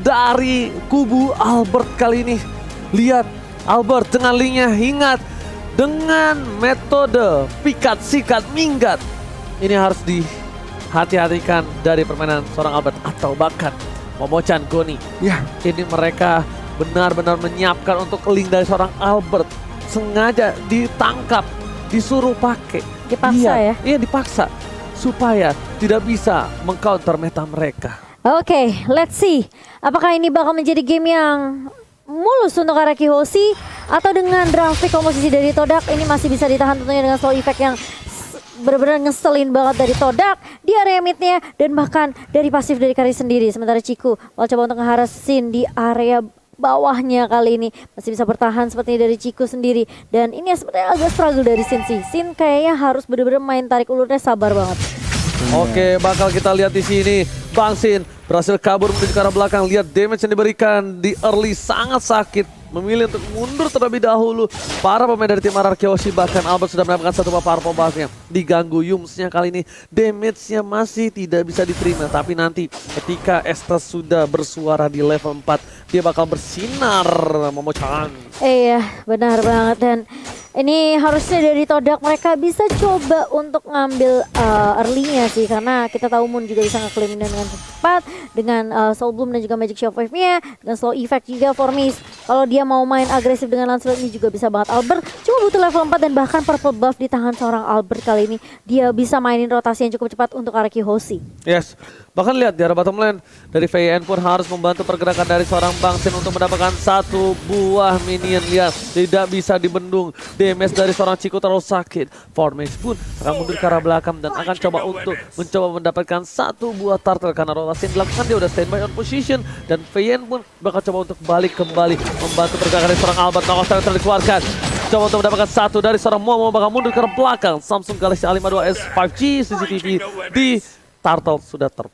dari kubu Albert kali ini. Lihat Albert dengan linknya ingat dengan metode pikat sikat minggat. Ini harus dihati-hatikan dari permainan seorang Albert atau bahkan Momochan Goni. Ya, Ini mereka benar-benar menyiapkan untuk link dari seorang Albert. Sengaja ditangkap, disuruh pakai. Dipaksa ya? Iya dipaksa. Supaya tidak bisa mengcounter meta mereka. Oke, let's see. Apakah ini bakal menjadi game yang mulus untuk Araki Hoshi atau dengan draft pick komposisi dari Todak ini masih bisa ditahan tentunya dengan slow effect yang benar-benar ngeselin banget dari Todak di area midnya dan bahkan dari pasif dari Kari sendiri. Sementara Ciku mau coba untuk ngeharas Sin di area bawahnya kali ini masih bisa bertahan seperti dari Ciku sendiri. Dan ini sebenarnya agak struggle dari Sin sih. Sin kayaknya harus benar-benar main tarik ulurnya sabar banget. Oke, bakal kita lihat di sini Bang Sin berhasil kabur menuju ke arah belakang. Lihat damage yang diberikan di early sangat sakit. Memilih untuk mundur terlebih dahulu. Para pemain dari tim Araki Hoshi bahkan Albert sudah mendapatkan satu power bombnya. Diganggu Yumsnya kali ini. Damage-nya masih tidak bisa diterima. Tapi nanti ketika Estes sudah bersuara di level 4. Dia bakal bersinar Momochan. Iya, benar banget. Dan ini harusnya dari Todak mereka bisa coba untuk ngambil early-nya sih. Karena kita tahu Moon juga bisa nge-claim dengan cepat. Dengan Soul Bloom dan juga Magic Shockwave-nya. Dengan slow effect juga for Miss. Kalau dia mau main agresif dengan Lancelot ini juga bisa banget. Albert cuma butuh level 4 dan bahkan purple buff di tangan seorang Albert kali ini. Dia bisa mainin rotasi yang cukup cepat untuk Araki Hoshi. Yes, bahkan lihat di arah bottom lane dari VN pun harus membantu pergerakan dari seorang Bang Sin untuk mendapatkan satu buah minion. Lihat, tidak bisa dibendung. Damage dari seorang Ciku terlalu sakit. Formage pun akan mundur ke arah belakang dan akan coba untuk mendapatkan satu buah turtle karena rotasi yang dilakukan dia udah standby on position dan VN pun bakal coba untuk balik kembali membantu pergerakan dari seorang Albert. Nokos yang dikeluarkan. Coba untuk mendapatkan satu dari seorang Momo bakal mundur ke arah belakang. Samsung Galaxy A52s 5G CCTV di Turtle sudah up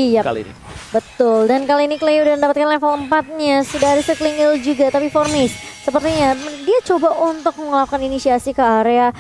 Iya, kali ini. betul. Dan kali ini Clay udah mendapatkan level 4-nya. Sudah ada Circling Hill juga. Tapi Formis sepertinya dia coba untuk melakukan inisiasi ke area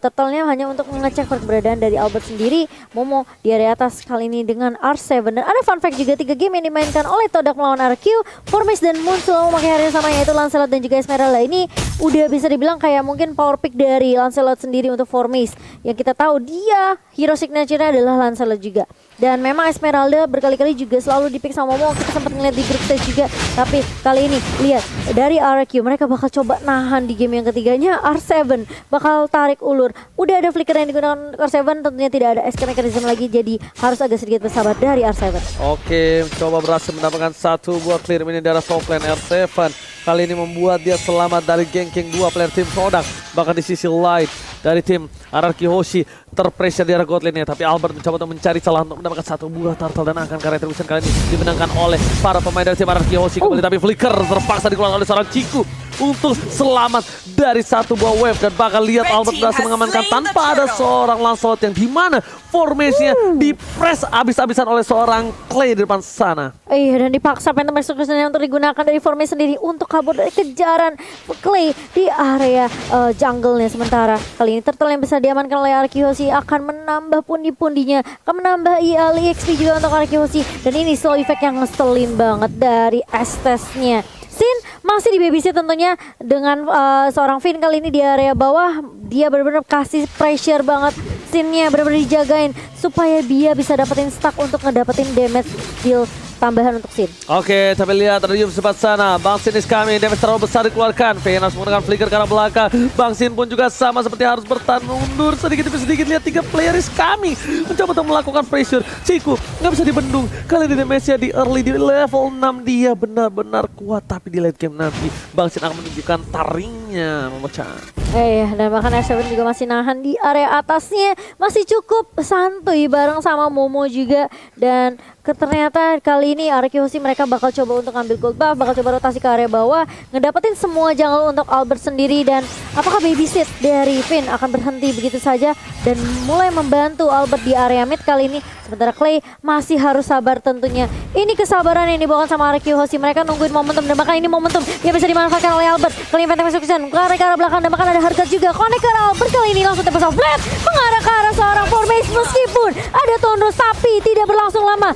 turtle-nya hanya untuk mengecek keberadaan dari Albert sendiri. Momo di area atas kali ini dengan R7. Dan ada fun fact juga 3 game yang dimainkan oleh Todak melawan RQ. Formis dan Moon selalu memakai area sama yaitu Lancelot dan juga Esmeralda. Ini udah bisa dibilang kayak mungkin power pick dari Lancelot sendiri untuk Formis. Yang kita tahu dia hero signature-nya adalah Lancelot juga. Dan memang Esmeralda berkali-kali juga selalu dipick sama Momo. Kita sempat ngeliat di group stage juga. Tapi kali ini lihat dari RQ mereka bakal coba nahan di game yang ketiganya. R7 bakal tarik ulur. Udah ada flicker yang digunakan R7, tentunya tidak ada escape mechanism lagi. Jadi harus agak sedikit bersabar dari R7. Oke, coba berhasil mendapatkan satu buah clear minion dari top lane R7. Kali ini membuat dia selamat dari ganking 2 player tim Todak. Bahkan di sisi lain dari tim Araki Hoshi terpressure di arah god lane-nya. Tapi Albert mencoba untuk mencari celah untuk mendapatkan satu buah turtle dan akan karya retribution kali ini dimenangkan oleh para pemain dari tim Araki Hoshi kembali. Tapi flicker terpaksa dikeluarkan oleh seorang Ciku untuk selamat dari satu buah wave. Dan bakal lihat Albert berhasil mengamankan tanpa ada seorang Lancelot yang dimana formasinya di-press abis-abisan oleh seorang Clay di depan sana. Iya, dan dipaksa Phantom Execution untuk digunakan dari formasi sendiri untuk kabur dari kejaran Clay di area jungle-nya. Sementara kali ini turtle yang bisa diamankan oleh Araki Hoshi akan menambah pundi-pundinya, akan menambah EXP juga untuk Araki Hoshi. Dan ini slow effect yang ngeselin banget dari Estes-nya. Sin masih di babysit tentunya dengan seorang Finn kali ini di area bawah. Dia benar-benar kasih pressure banget. Sinnya benar-benar dijagain supaya dia bisa dapetin stack untuk ngedapetin damage deal tambahan untuk Sin. Oke, tapi lihat ada Yum sempat sana. Bang Sin is coming, damage terlalu besar dikeluarkan. VN harus menggunakan flicker ke arah belakang. Bang Sin pun juga sama seperti harus bertahan mundur sedikit demi sedikit. Lihat 3 player is coming, mencoba untuk melakukan pressure. Ciku nggak bisa dibendung. Kali ini damage-nya di early di level 6 dia benar-benar kuat. Tapi di late game nanti Bang Sin akan menunjukkan taringnya memecah. Dan bahkan R7 juga masih nahan di area atasnya. Masih cukup santuy bareng sama Momo juga. Dan ternyata kali ini Araki Hoshi mereka bakal coba untuk ambil gold buff, bakal coba rotasi ke area bawah, ngedapetin semua jungle untuk Albert sendiri. Dan apakah babysit dari Finn akan berhenti begitu saja dan mulai membantu Albert di area mid kali ini. Sementara Clay masih harus sabar tentunya. Ini kesabaran yang dibawakan sama Araki Hoshi. Mereka nungguin momentum dan bahkan ini momentum yang bisa dimanfaatkan oleh Albert. Kali ini Phantom Execution Sven ke arah belakang dan bahkan ada Harkat juga. Connect ke arah Albert kali ini langsung tembak flat mengarah ke arah seorang Formace meskipun ada Tondros tapi tidak berlangsung lama.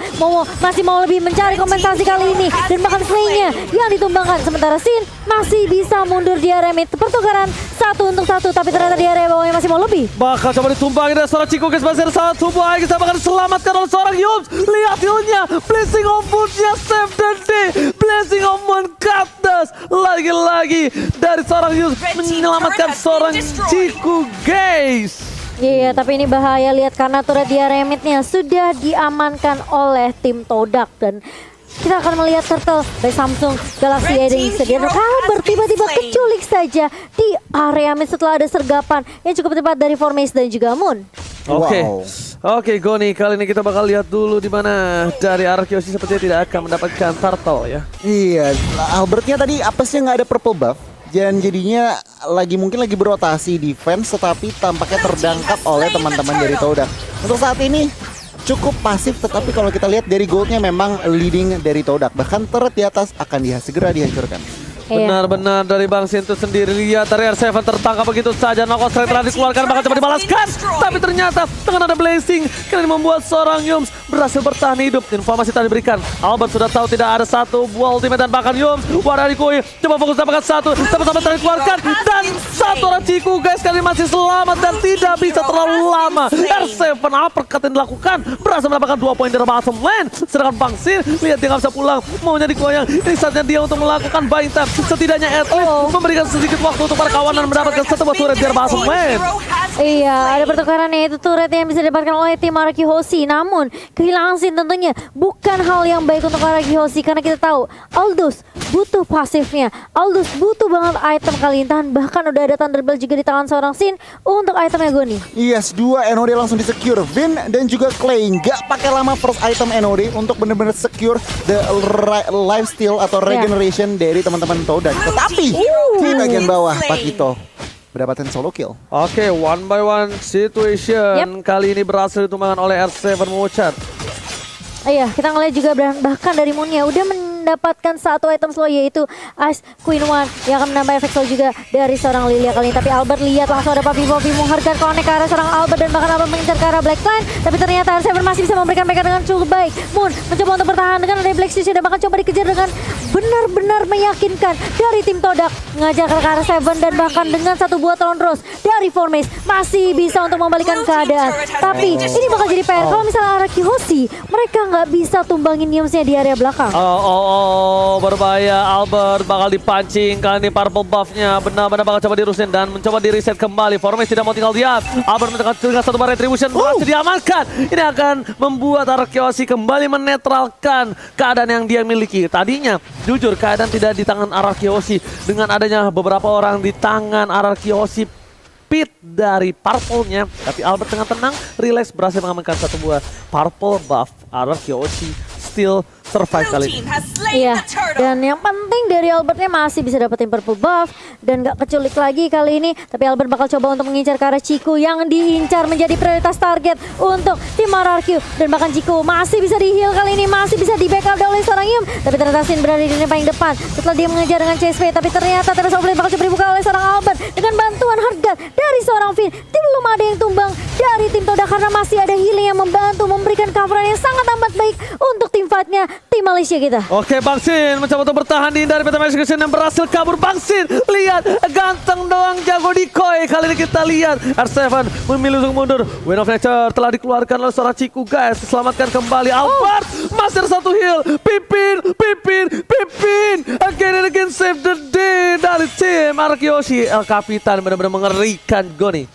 Masih mau lebih mencari kompensasi kali ini dan bahkan Slay-nya yang ditumbangkan. Sementara Sin masih bisa mundur di area mid. Pertukaran 1-1 tapi ternyata di area bawahnya masih mau lebih. Bakal coba ditumbangin dari seorang Chico guys, masih ada satu buah guys, bahkan diselamatkan oleh seorang Yums. Lihat healnya, Blessing of Moon-nya save dan D. Blessing of Moon Cactus lagi-lagi dari seorang Yums menyelamatkan seorang Chico guys. Iya, tapi ini bahaya lihat karena turret di area mid-nya sudah diamankan oleh tim Todak dan kita akan melihat Turtle dari Samsung Galaxy Edge sedia Albert tiba-tiba keculik saja di area mid setelah ada sergapan yang cukup tepat dari Formace dan juga Moon. Oke, Goni, kali ini kita bakal lihat dulu di mana dari arah Kyoshi sepertinya tidak akan mendapatkan turtle ya. Iya, Albertnya tadi apesnya nggak ada purple buff. Dan jadinya mungkin lagi berotasi defense tetapi tampaknya terdangkap oleh teman-teman dari Todak. Untuk saat ini cukup pasif tetapi kalau kita lihat dari goldnya memang leading dari Todak. Bahkan turret di atas akan segera dihancurkan. Benar-benar dari Bang Sin itu sendiri. Lihat dari R7 tertangkap begitu saja. Noko strike telah dikeluarkan, bahkan coba dibalaskan. Tapi ternyata dengan ada blessing kali ini membuat seorang Yums berhasil bertahan hidup. Informasi tadi diberikan, Albert sudah tahu tidak ada satu buah ultimate dan bahkan Yums Waradikoi coba fokus dapatkan satu. Sama-sama telah dikeluarkan dan satu orang Chico guys kali ini masih selamat dan tidak bisa terlalu lama. R7 uppercut yang dilakukan berhasil mendapatkan 2 poin dari bottom lane. Sedangkan Bang Sin lihat dia nggak bisa pulang, maunya dikoyang. Ini saatnya dia untuk melakukan buying time. Setidaknya at least memberikan sedikit waktu untuk para kawanan mendapatkan satu buah turret biar bottom lane. Iya, ada pertukaran yaitu turret yang bisa didapatkan oleh tim Araki Hoshi. Namun kehilangan Sin tentunya bukan hal yang baik untuk Araki Hoshi karena kita tahu Aldous butuh pasifnya. Aldous butuh banget item kali ini. Bahkan udah ada Thunderbolt juga di tangan seorang Sin untuk itemnya Goni. Yes, 2 NOD langsung di-secure. Vin dan juga Clay nggak pakai lama first item NOD untuk benar-benar secure the lifesteal atau regeneration dari teman-teman Todak. Tetapi di bagian bawah Pakito mendapatkan solo kill. Oke, one by one situation. Kali ini berhasil ditumbangkan oleh R7 Mochar. Iya, kita ngeliat juga bahkan dari Moon-nya udah mendapatkan satu item slow yaitu Ice Queen One yang akan menambah efek slow juga dari seorang Lilia kali ini. Tapi Albert lihat langsung ada Papi menghargai connect ke arah seorang Albert dan bahkan Albert mengincar ke arah Blackline. Tapi ternyata R7 masih bisa memberikan backup dengan cukup baik. Moon mencoba untuk bertahan dengan ada Black Stitch dan bahkan coba dikejar dengan benar-benar meyakinkan dari tim Todak. Ngajak ke arah 7 dan bahkan dengan satu buah Tondros dari Formace masih bisa untuk membalikan keadaan. Tapi ini bakal jadi PR kalau misalnya Araki Hoshi mereka nggak bisa tumbangin Yumsnya di area belakang. Berbahaya. Albert bakal dipancing. Kali ini purple buffnya benar-benar bakal coba dirusin dan mencoba di reset kembali. Formace tidak mau tinggal diam. Albert dengan satu bar retribution berhasil diamankan. Ini akan membuat Araki Hoshi kembali menetralkan keadaan yang dia miliki. Tadinya jujur keadaan tidak di tangan Araki Hoshi, dengan adanya beberapa orang di tangan Araki Hoshi pit dari purple-nya, tapi Albert dengan tenang relax berhasil mengamankan satu buah purple buff. Araki Hoshi still survive kali ini. Iya, dan yang penting dari Albertnya masih bisa dapetin purple buff dan gak keculik lagi kali ini. Tapi Albert bakal coba untuk mengincar ke arah Chico yang diincar menjadi prioritas target untuk tim RRQ. Dan bahkan Chico masih bisa di heal kali ini, masih bisa di backup oleh seorang Yum. Tapi ternyata Sin berada di lini paling depan setelah dia mengejar dengan CSP. Tapi ternyata Terus Offlane bakal coba dibuka oleh seorang Albert dengan bantuan harga dari seorang Finn. Belum ada yang tumbang dari tim Todak karena masih ada healing yang membantu memberikan coveran yang sangat amat baik untuk tim fightnya tim Malaysia kita. Oke, Bang Sin mencoba untuk bertahan di dari Beta Execution dan berhasil kabur. Bang Sin, lihat ganteng doang jago decoy. Kali ini kita lihat R7 memilih untuk mundur. Wind of Nature telah dikeluarkan oleh seorang Chiku guys. Selamatkan kembali Albert. Masih ada satu heal. Pipin. Again and again save the day dari tim Araki Hoshi. El Capitan benar-benar mengerikan Goni.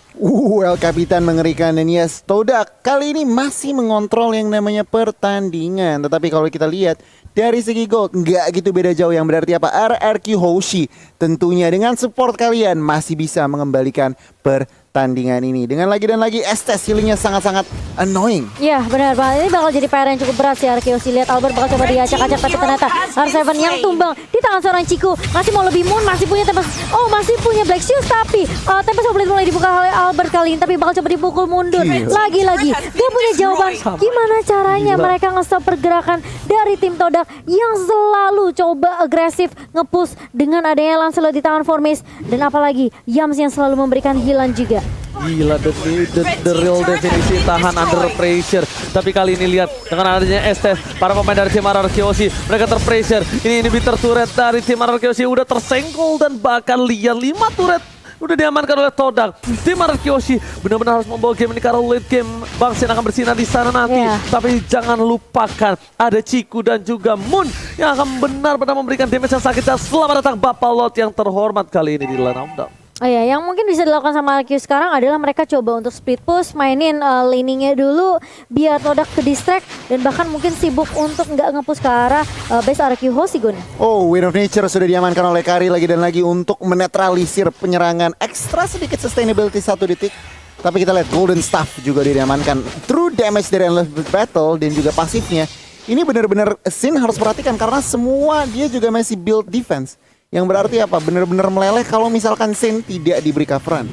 El Capitan mengerikan dan yes, Todak kali ini masih mengontrol yang namanya pertandingan. Tetapi kalau kita lihat dari segi gold nggak gitu beda jauh, yang berarti apa? RRQ Hoshi tentunya dengan support kalian masih bisa mengembalikan pertandingan. pertandingan ini. Dengan lagi dan lagi Estes healingnya sangat-sangat annoying. Ya benar banget, ini bakal jadi PR yang cukup berat sih Arkeosi. Lihat Albert bakal coba diacak-acak, tapi ternyata R7 yang tumbang di tangan seorang Chiku. Masih mau lebih Moon, masih punya Tempest, masih punya Black Shoes, tapi Tempest of Blade mulai dibuka oleh Albert kali ini, tapi bakal coba dipukul mundur. Lagi-lagi dia punya jawaban gimana caranya mereka nge-stop pergerakan dari tim Todak yang selalu coba agresif nge-push dengan adanya Lancelot di tangan Formis, dan apalagi Yams yang selalu memberikan healan juga. Gila, the real definisi tahan under pressure. Tapi kali ini lihat dengan adanya Estes, para pemain dari tim RRQoshi mereka terpressure. Ini inhibitor turret dari tim RRQoshi udah tersenggol, dan bahkan lihat 5 turret udah diamankan oleh Todak. Tim RRQoshi benar-benar harus membawa game ini karena late game Bangsin akan bersinar di sana nanti. Tapi jangan lupakan ada Chiku dan juga Moon yang akan benar-benar memberikan damage yang sakit. Dan selamat datang Bapalot yang terhormat kali ini di lane of down. Oh ya, yang mungkin bisa dilakukan sama RQ sekarang adalah mereka coba untuk split push, mainin laningnya dulu biar Todak ke distract, dan bahkan mungkin sibuk untuk nggak nge-push ke arah base RQ Gun. Oh, Wind of Nature sudah diamankan oleh Kari lagi dan lagi untuk menetralisir penyerangan ekstra sedikit sustainability 1 detik. Tapi kita lihat Golden Staff juga diamankan. True damage dari Endless Battle dan juga pasifnya. Ini benar-benar Sin harus perhatikan karena semua dia juga masih build defense. Yang berarti apa? Benar-benar meleleh kalau misalkan Sin tidak diberi coveran.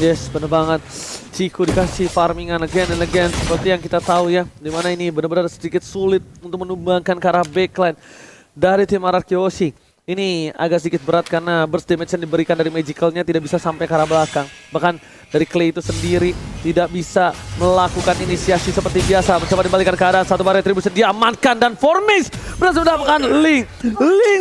Yes, bener banget. Chiku dikasih farmingan again and again seperti yang kita tahu ya. Dimana ini benar-benar sedikit sulit untuk menumbangkan ke arah backline dari tim RRQoshi. Ini agak sedikit berat karena burst damage yang diberikan dari magicalnya tidak bisa sampai ke arah belakang. Bahkan dari Clay itu sendiri tidak bisa melakukan inisiasi seperti biasa. Mencoba dibalikan ke arah satu bar retribution diamankan, dan Formis berhasil mendapatkan Link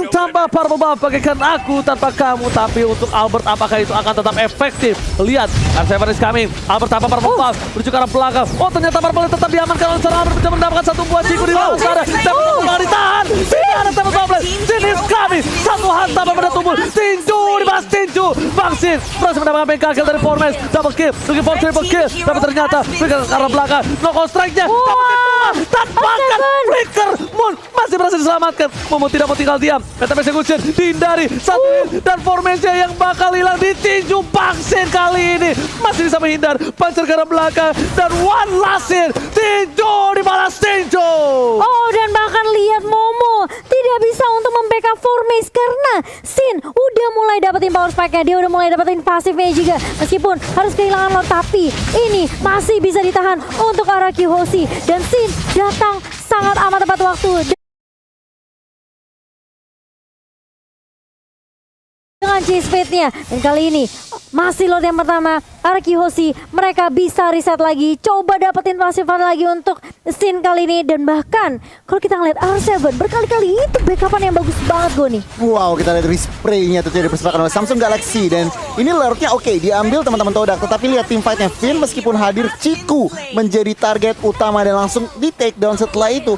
tanpa purple buff bagaikan aku tanpa kamu. Tapi untuk Albert apakah itu akan tetap efektif? Lihat, R7 is coming. Albert tanpa purple buff menuju ke arah belakang. Oh, ternyata purple tetap diamankan oleh seorang Albert, mencoba mendapatkan satu buah Chiku di belakang sana. Tapi malah ditahan. Tidak ada tempat purple. Sin is coming. Satu hantam pada tubuh Tinju dibalas Tinju. Bangsin berhasil mendapatkan PK kill dari Formis. Double kill, looking for triple kill. Tapi ternyata Flicker ke arah belakang. Knockout strike-nya tanpakan Flicker. Moon masih berhasil diselamatkan. Momo tidak mau tinggal diam. Meta execution dihindari. Satu hit, dan Formis-nya yang bakal hilang ditinju. Bangsin kali ini masih bisa menghindar. Pancer ke arah belakang, dan one last hit. Tinju dibalas Tinju. Oh, dan bahkan lihat Momo tidak bisa untuk membackup Formis karena Sin udah mulai dapetin power spike-nya, dia udah mulai dapetin pasifnya juga. Meskipun harus kehilangan Lord, tapi ini masih bisa ditahan untuk RRQoshi, dan Sin datang sangat amat tepat waktu dengan chase fate-nya. Dan kali ini masih Lord yang pertama RRQoshi, mereka bisa reset lagi, coba dapetin pasifan lagi untuk Sin kali ini. Dan bahkan kalau kita ngeliat R7 berkali-kali itu backupan yang bagus banget Goni. Wow, kita lihat respray-nya tentunya dipersembahkan oleh Samsung Galaxy, dan ini lurknya oke diambil teman-teman Todak. Tetapi lihat tim fight-nya, Finn meskipun hadir, Chiku menjadi target utama dan langsung di take down. Setelah itu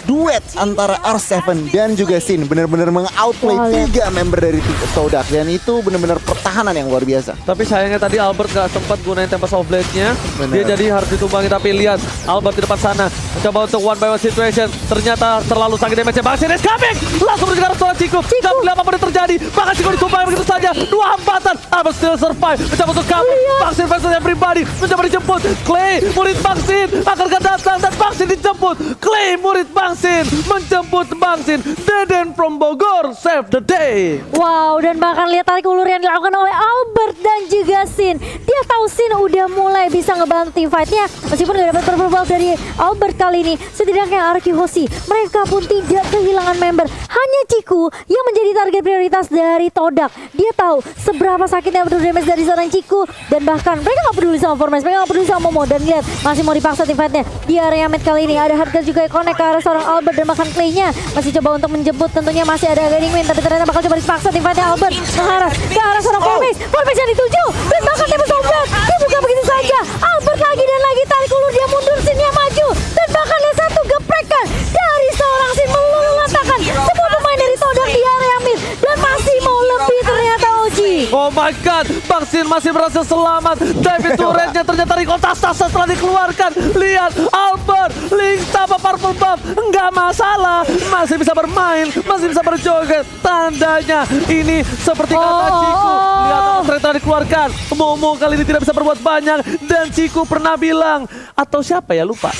duet antara R7 dan juga Sin benar-benar meng-outplay 3 member dari tim Todak, dan itu benar-benar pertahanan yang luar biasa. Tapi sayangnya tadi Albert gak sempat gunain Tempest of Blade-nya. Dia jadi harus ditumbangi. Tapi lihat Albert di depan sana mencoba untuk one by one situation. Ternyata terlalu sakit damage-nya. Bangsin is coming. Langsung menuju ke arah seorang Chiku. Gak boleh apapun yang terjadi. Bahkan Chiku ditumbangi begitu saja. 2 hambatan. Albert still survive. Mencoba untuk kabur. Bangsin versus everybody. Mencoba dijemput. Clay murid Bangsin akan datang, dan Bangsin dijemput. Clay murid Bangsin menjemput Bangsin. Deden from Bogor save the day. Wow, dan bahkan lihat tarik ulur yang dilakukan oleh Albert dan juga Sin. Dia tahu Sin udah mulai bisa ngebantu tim fight-nya. Meskipun gak dapat purple buff dari Albert kali ini, setidaknya RRQoshi mereka pun tidak kehilangan member. Hanya Chiku yang menjadi target prioritas dari Todak. Dia tahu seberapa sakitnya betul damage dari seorang Chiku, dan bahkan mereka gak peduli sama Formis, mereka gak peduli sama Momo. Dan lihat masih mau dipaksa tim fight-nya di area mid kali ini. Ada Hardcore juga yang connect ke arah seorang Albert, dan bahkan Clay-nya masih coba untuk menjemput. Tentunya masih ada Guiding Wind, tapi ternyata bakal coba dipaksa tim fight-nya. Albert mengarah ke arah seorang Formis. Formis yang dituju, dan bahkan dia bersobat. Dia buka begitu saja. Albert lagi dan lagi tarik ulur, dia mundur, Sin-nya maju. Dan bahkan ada satu geprekan dari seorang Sin meluluh-lantakan semua pemain dari Todak di area mid, dan masih mau lebih ternyata Oji. Oh my god, Baksin masih berhasil selamat. David turretnya ternyata recall tas-tas setelah dikeluarkan. Lihat Albert, Link tanpa purple buff, nggak masalah, masih bisa bermain, masih bisa berjoget. Tandanya ini seperti kata Ciku. Lihat Albert telah dikeluarkan. Momo kali ini tidak bisa berbuat banyak dan Ciku pernah bilang, atau siapa ya lupa.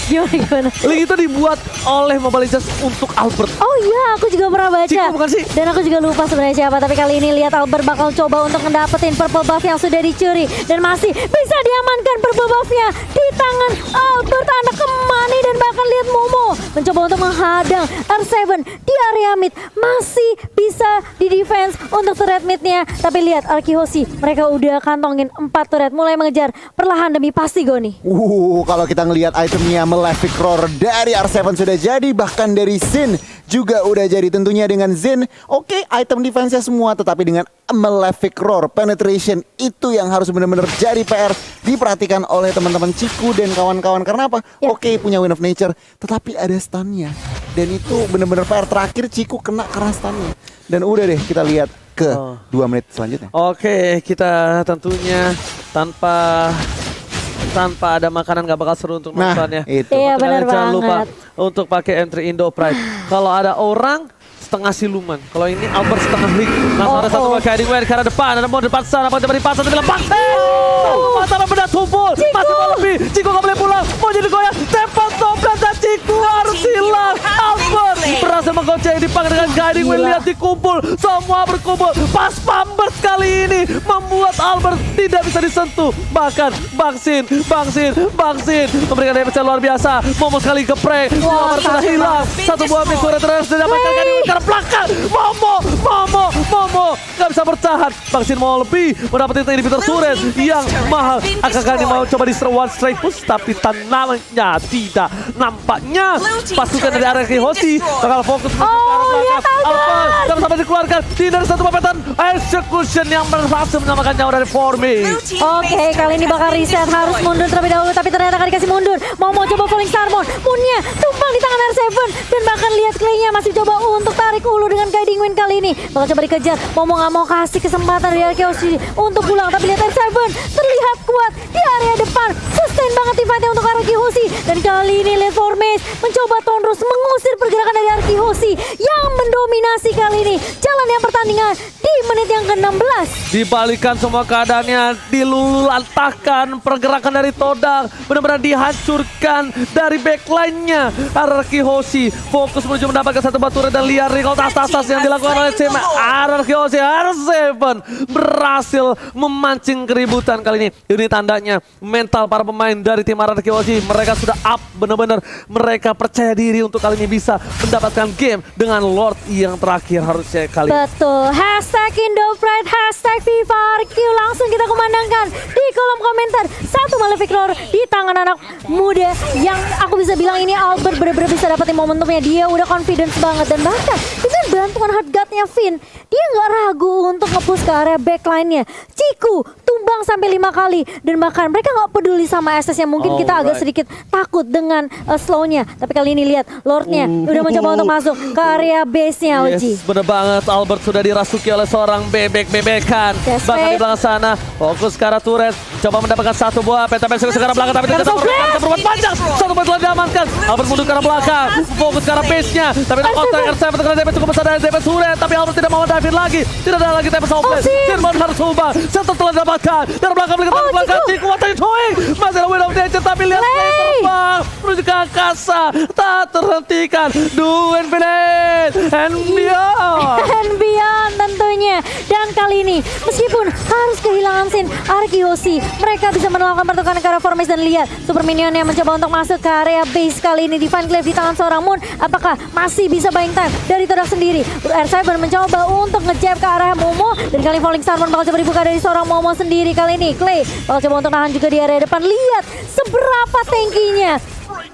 Gimana? Link itu dibuat oleh Mobile Legends untuk Albert. Oh iya, aku juga pernah baca. Ciku bukan sih? Dan aku juga lupa sebenarnya siapa. Tapi kali ini lihat Albert bakal coba untuk ngedapetin purple buff yang sudah dicuri. Dan masih bisa diamankan purple buffnya di tangan Albert, anak kemani. Dan bahkan lihat Momo mencoba untuk menghadang R7 di area mid. Masih bisa di defense untuk turret midnya. Tapi lihat Arkihoshi, mereka udah kantongin 4 turret. Mulai mengejar perlahan demi pasti Goni. Kalau kita ngelihat itemnya Malefic Roar dari R7 sudah jadi, bahkan dari Xin juga udah jadi. Tentunya dengan Xin, oke, item defense-nya semua, tetapi dengan Malefic Roar penetration itu yang harus benar-benar jadi PR diperhatikan oleh teman-teman Ciku dan kawan-kawan. Karena apa? Ya. Oke, punya Wind of Nature, tetapi ada stunnya, dan itu benar-benar PR terakhir. Ciku kena karena stunnya. Dan udah deh, kita lihat ke 2 menit selanjutnya. Oke, kita tentunya tanpa ada makanan nggak bakal seru untuk Nah, nontonnya. itu. Iya, benar Jangan lupa banget. untuk pakai entry Indo Pride. Kalau ada orang setengah siluman. Kalau ini Albert setengah Link. Langsung ada satu pakai Heading Wave ke arah depan. Ada mau depan sana, mau depan satu bilang Baksin. Mata benda tumpul. Masih mau lebih. Ciku nggak boleh pulang. Mau jadi goyang. Tempat toplet dan Ciku harus hilang. Albert berhasil menggocek dipakai dengan Guiding Wave. Lihat dikumpul. Semua berkumpul. Pas Pambers kali ini membuat Albert tidak bisa disentuh. Bahkan Baksin memberikan damage yang luar biasa. Momo sekali geprek. Albert sudah hilang. Satu buah mid turret terus didapatkan Guiding Wave karena belakang. Momo nggak bisa bertahan. Baksin mau lebih mendapatkan inhibitor turret yang mahal. Akan mau coba di one strike push, tapi tanamnya tidak. Nampaknya pasukan dari Arkihoshi bakal fokus ke arah belakang. Albert dapat sampai dikeluarkan. Tidak ada satu papetan execution yang berhasil menyelamatkan nyawa dari Formi. Oke, kali ini bakal reset, harus mundur terlebih dahulu, tapi ternyata gak dikasih mundur. Mau coba falling Starmon, Moonnya tumpang di tangan R7, dan bahkan lihat Clay-nya masih coba untuk tarik ulu dengan Guiding Wind kali ini. Bakal coba dikejar, Momo gak mau kasih kesempatan dari Arkihoshi untuk pulang, tapi lihat R7 terlihat kuat di area depan. Sustain banget teamfight-nya untuk Arkihoshi, dan kali ini lihat Formis mencoba terus mengusir pergerakan dari Arkihoshi yang mendominasi kali ini jalan yang pertandingan di menit yang ke-16. Dibalikan semua keadaannya, dilulantahkan pergerakan dari Todang, benar-benar dihancurkan dari backline-nya. Arkihoshi fokus menuju mendapatkan satu batu dan liar recall tas-tas yang dilakukan oleh tim Arkihoshi. R7 berhasil memancing keributan kali ini. Ini tandanya mental para pemain dari tim Arkihoshi, mereka sudah up benar-benar. Mereka percaya diri untuk kali ini bisa mendapatkan game dengan Lord yang terakhir harusnya kali ini. Betul, hashtag Indopride, hashtag FIFA RQ, langsung kita kumandangkan di kolom komentar. Satu Malefic Roar di tangan anak muda yang aku bisa bilang ini Albert benar-benar bisa dapetin momentumnya. Dia udah confidence banget, dan bahkan dengan bantuan hard guard-nya Finn, dia nggak ragu untuk nge-push ke area backline-nya. Ciku tumbang sampai 5 kali, dan bahkan mereka nggak peduli sama SS-nya. Mungkin kita agak sedikit takut dengan slow-nya, tapi kali ini lihat Lord-nya udah mencoba untuk masuk ke area base-nya. Oji. Yes, bener banget. Albert sudah dirasuki oleh seorang bebek-bebekan. Bahkan di belakang sana, fokus ke arah turret. Coba mendapatkan satu buah pentapen ke arah belakang, tapi ternyata merupakan perbuatan panjang. Satu buah telah diamankan. Albert mundur ke arah belakang, fokus ke arah base-nya. Tapi kontak R7 terkena damage cukup besar dari damage turret. Tapi Albert tidak mau David lagi. Tidak ada lagi damage outplay. Firman harus ubah. Satu telah didapatkan. Dari belakang melihat dari belakang. Ciku, what are you doing? Masih ada Wind of Nature, tapi lihat Clay terbang menuju ke angkasa. Tak terhentikan. Do infinite and beyond. And beyond tentunya. Dan kali ini meskipun harus kehilangan Sin, Arkihoshi mereka bisa melakukan pertukaran ke arah Formis. Dan lihat Super Minion yang mencoba untuk masuk ke area base kali ini. Divine Glaive di tangan seorang Moon, apakah masih bisa buying time dari Todang sendiri? R7 mencoba untuk ngejab ke arah Momo, dan kali Falling Starmon bakal coba dibuka dari seorang Momo sendiri. Kali ini Clay bakal coba untuk nahan juga di area depan. Lihat seberapa tankinya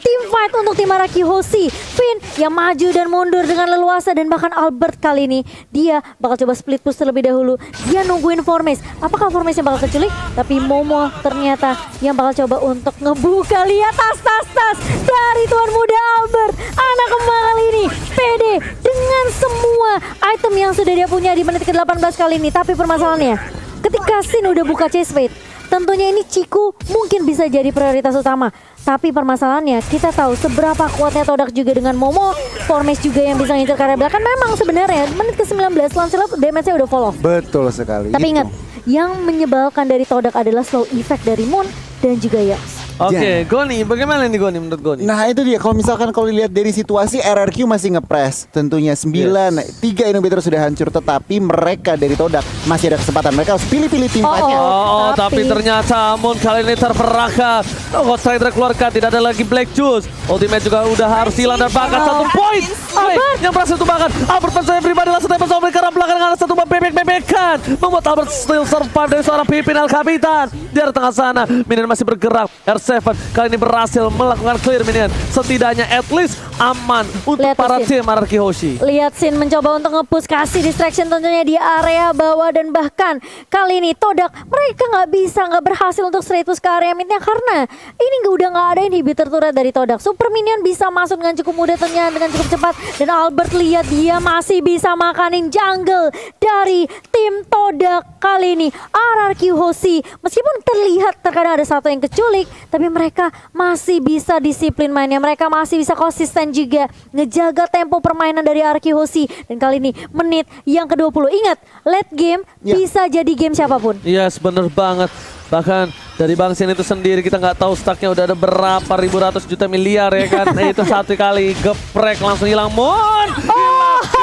tim fight untuk tim Arkihoshi. Finn yang maju dan mundur dengan leluasa, dan bahkan Albert kali ini dia bakal coba split push terlebih dahulu. Dia nungguin Formis. Apakah Formis yang bakal keculik? Tapi Momo ternyata yang bakal coba untuk ngebuka. Lihat tas dari tuan muda Albert. Anak kembang kali ini pede dengan dengan semua item yang sudah dia punya di menit ke-18 kali ini. Tapi permasalahannya, ketika Sin udah buka chase fate, tentunya ini Ciku mungkin bisa jadi prioritas utama. Tapi permasalahannya, kita tahu seberapa kuatnya Todak juga dengan Momo. Formes juga yang bisa ngincer karya belakang. Memang sebenarnya menit ke-19 Lancelot damage-nya udah fall off. Betul sekali. Tapi itu. ingat, yang menyebalkan dari Todak adalah slow effect dari Moon dan juga Yax. Oke, Goni, bagaimana nih Goni menurut Goni? Nah itu dia, kalau misalkan kalau dilihat dari situasi RRQ masih ngepres tentunya 3 inhibitor sudah hancur, tetapi mereka dari Todak masih ada kesempatan, mereka harus pilih-pilih tim fight-nya. Tapi ternyata Moon kali ini terperangkap. Ghost Rider keluarkan, tidak ada lagi Black Juice. Ultimate juga udah harus hilang dan bahkan 1 poin. Yang berhasil tumbangkan Albert percaya pribadi langsung tembak sobek karena belakang ada satu bebek-bebekan. Membuat Albert still survive dari seorang pimpin El Capitan. Di arah tengah sana, minion masih bergerak. R7 kali ini berhasil melakukan clear minion. Setidaknya at least aman untuk Lihat para Sin. tim Araki Hoshi. Lihat Sin mencoba untuk nge-push, kasih distraction tentunya di area bawah. Dan bahkan kali ini Todak mereka nggak berhasil untuk straight push ke area midnya karena ini udah nggak ada inhibitor turret dari Todak. Super minion bisa masuk dengan cukup mudah tentunya, dengan cukup cepat. Dan Albert lihat dia masih bisa makanin jungle dari tim Todak kali ini. RRQ Hoshi meskipun terlihat terkadang ada satu yang keculik, tapi mereka masih bisa disiplin mainnya. Mereka masih bisa konsisten juga ngejaga tempo permainan dari RRQ Hoshi. Dan kali ini menit yang ke-20. Ingat, late game bisa jadi game siapapun. Yes, bener banget. Bahkan dari Bang Sin itu sendiri kita nggak tahu stacknya udah ada berapa ribu ratus juta miliar ya kan. Nah, itu satu kali geprek langsung hilang Moon.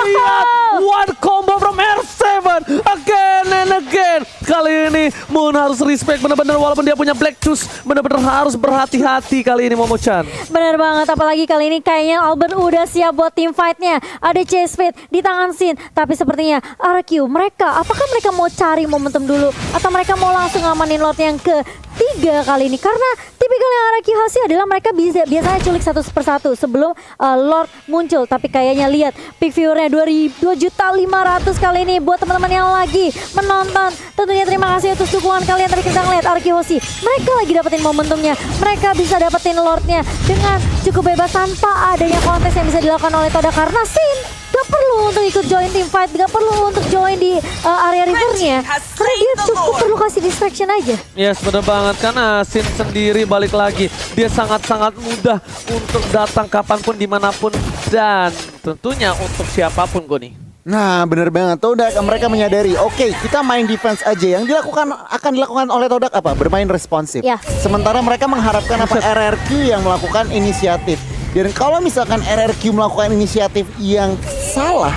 Lihat, one combo from R7 again and again. Kali ini Moon harus respect bener-bener walaupun dia punya Black Juice, bener-bener harus berhati-hati kali ini Momo-chan. Bener banget, apalagi kali ini kayaknya Albert udah siap buat team fight-nya. Ada chase fate di tangan Sin, tapi sepertinya RQ apakah mereka mau cari momentum dulu atau mereka mau langsung ngamanin lot yang ketiga kali ini? Karena tipikalnya RQ Hoshi adalah mereka biasanya culik satu persatu sebelum Lord muncul. Tapi kayaknya lihat pick viewernya 2.500.000 kali ini buat teman-teman yang lagi menonton. Tentunya terima kasih atas dukungan kalian. Tadi kita ngeliat RQ Hoshi, mereka lagi dapetin momentumnya, mereka bisa dapetin Lordnya dengan cukup bebas tanpa adanya kontes yang bisa dilakukan oleh Todak. Karena Sin gak perlu untuk ikut join team fight, gak perlu untuk join di area rivernya, karena dia cukup perlu kasih distraction aja. Yes, bener banget. Karena Sin sendiri balik lagi, dia sangat-sangat mudah untuk datang kapanpun, dimanapun, dan tentunya untuk siapapun Goni. Nah bener banget, Todak mereka menyadari, oke, kita main defense aja. Yang akan dilakukan oleh Todak apa? Bermain responsif. Ya. Sementara mereka mengharapkan apa? RRQ yang melakukan inisiatif. Dan kalau misalkan RRQ melakukan inisiatif yang salah,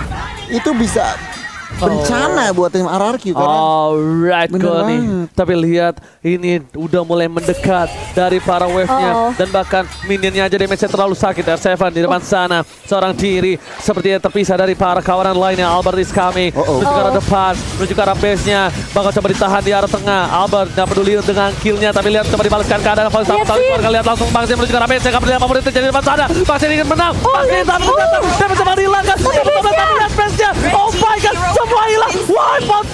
itu bisa bencana buat tim RRQ karena Alright bener Goni. banget. Tapi lihat ini udah mulai mendekat dari para wave-nya. Dan bahkan minionnya aja damage-nya terlalu sakit. R7 di depan sana, seorang diri sepertinya terpisah dari para kawanan lainnya. Albert is coming, menuju ke arah depan, menuju ke arah base-nya. Bakal coba ditahan di arah tengah. Albert gak peduli dengan kill-nya, tapi lihat coba dibalaskan keadaan. Kalau keluarga lihat langsung Bang Sin menuju ke arah base-nya. Gak peduli apapun itu terjadi di depan sana. Bang Sin ingin menang. Bang Sin tapi ternyata damage coba dihilangkan. Tapi lihat base-nya. Oh my god, semua hilang. Wipe out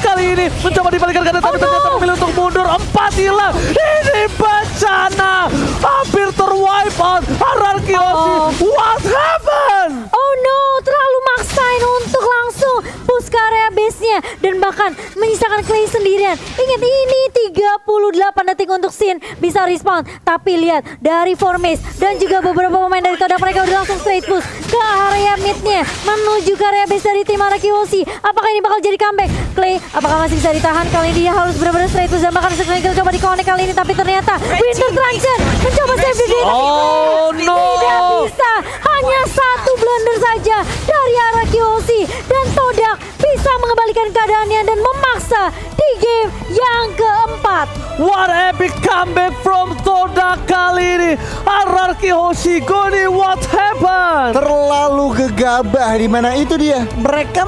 kali ini mencoba dibalikan keadaan, tapi ternyata memilih untuk mundur. 4 hilang. Ini bencana, hampir terwipe out RRQ Hoshi. What happened? Oh no, terlalu maksain untuk langsung push ke area base-nya dan bahkan menyisakan Clay sendirian. Ingat, ini 38 detik untuk Sin bisa respawn. Tapi lihat dari Formes dan juga beberapa pemain dari Todak, mereka udah langsung straight push ke area mid-nya menuju ke area base dari tim RRQ Hoshi. Apakah ini bakal jadi comeback? Clay apakah masih bisa ditahan? Kali ini dia harus benar-benar straight push dan bahkan Skill coba di-connect kali ini, tapi ternyata Winter Traction mencoba save the day. Oh no, tidak bisa, hanya satu blunder saja dari RRQ Hoshi dan Todak bisa mengembalikan keadaannya dan memaksa di game yang keempat. What epic comeback from Todak kali ini. RRQ Hoshi, Goni, what happened? terlalu gegabah, di mana itu dia. Mereka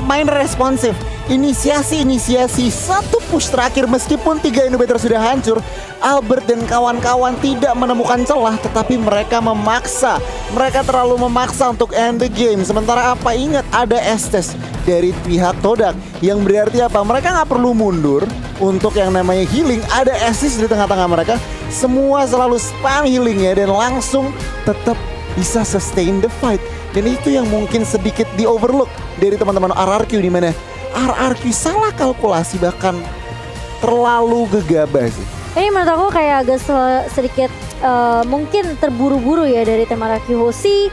main responsif. Inisiasi satu push terakhir meskipun 3 inhibitor sudah hancur, Albert dan kawan-kawan tidak menemukan celah, tetapi mereka memaksa. Mereka terlalu memaksa untuk end the game. Sementara apa? Ingat, ada Estes dari pihak Todak yang berarti apa? Mereka nggak perlu mundur untuk yang namanya healing. Ada Estes di tengah-tengah mereka. Semua selalu spam healingnya dan langsung tetap bisa sustain the fight. Dan itu yang mungkin sedikit di overlook dari teman-teman RRQ, di mana RRQ salah kalkulasi bahkan terlalu gegabah sih. Ini menurut aku kayak agak sedikit mungkin terburu-buru ya dari tim RRQ Hoshi.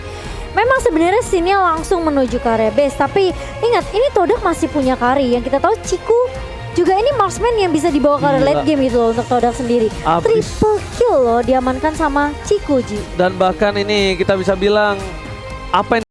Memang sebenarnya scene-nya langsung menuju ke area base, tapi ingat ini Todak masih punya carry. Yang kita tahu Ciku juga ini marksman yang bisa dibawa ke area late game gitu loh untuk Todak sendiri. Triple kill loh diamankan sama Ciku, Ji. Dan bahkan ini kita bisa bilang apa yang